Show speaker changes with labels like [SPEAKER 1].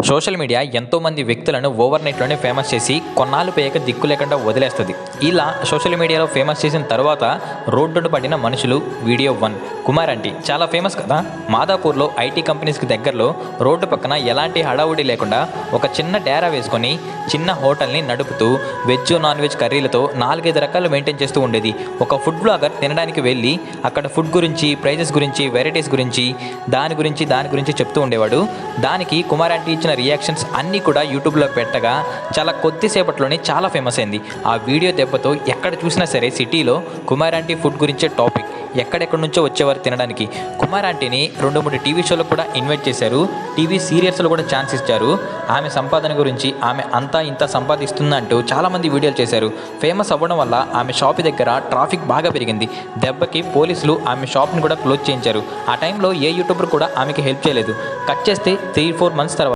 [SPEAKER 1] Social media ఎంతోమంది వ్యక్తులను over నైట్లోనే famous చేసి కొన్నాళ్ళు పోయాక దిక్కు లేకుండా వదిలేస్తుంది. ఇలా సోషల్ మీడియాలో ఫేమస్ చేసిన తర్వాత రోడ్డున పడిన మనుషులు వీడియో 1 కుమార్ ఆంటీ చాలా ఫేమస్ కదా. మాదాపూర్లో ఐటీ కంపెనీస్కి దగ్గరలో రోడ్డు పక్కన ఎలాంటి హడావుడి లేకుండా ఒక చిన్న డేరా వేసుకొని చిన్న హోటల్ని నడుపుతూ వెజ్ నాన్ వెజ్ కర్రీలతో 4-5 రకాలు మెయింటైన్ చేస్తూ ఉండేది. ఒక ఫుడ్ బ్లాగర్ తినడానికి వెళ్ళి అక్కడ ఫుడ్ గురించి, ప్రైజెస్ గురించి, వెరైటీస్ గురించి, దాని గురించి చెప్తూ ఉండేవాడు. దానికి కుమార్ ఆంటీ ఇచ్చిన రియాక్షన్స్ అన్నీ కూడా యూట్యూబ్లో పెట్టగా చాలా కొద్దిసేపట్లోనే చాలా ఫేమస్ అయింది. ఆ వీడియో దెబ్బతో ఎక్కడ చూసినా సరే సిటీలో కుమార్ ఆంటీ ఫుడ్ గురించే టాపిక్. ఎక్కడెక్కడి నుంచో వచ్చేవారు తినడానికి. కుమార్ ఆంటీని 2-3 టీవీ షోలకు కూడా ఇన్వైట్ చేశారు. టీవీ సీరియల్స్లో కూడా ఛాన్స్ ఇచ్చారు. ఆమె సంపాదన గురించి, ఆమె అంతా ఇంత సంపాదిస్తుందంటూ చాలామంది వీడియోలు చేశారు. ఫేమస్ అవ్వడం వల్ల ఆమె షాప్ దగ్గర ట్రాఫిక్ బాగా పెరిగింది. దెబ్బకి పోలీసులు ఆమె షాప్ని కూడా క్లోజ్ చేయించారు. ఆ టైంలో ఏ యూట్యూబర్ కూడా ఆమెకి హెల్ప్ చేయలేదు. కట్ చేస్తే 3-4 మంత్స్ తర్వాత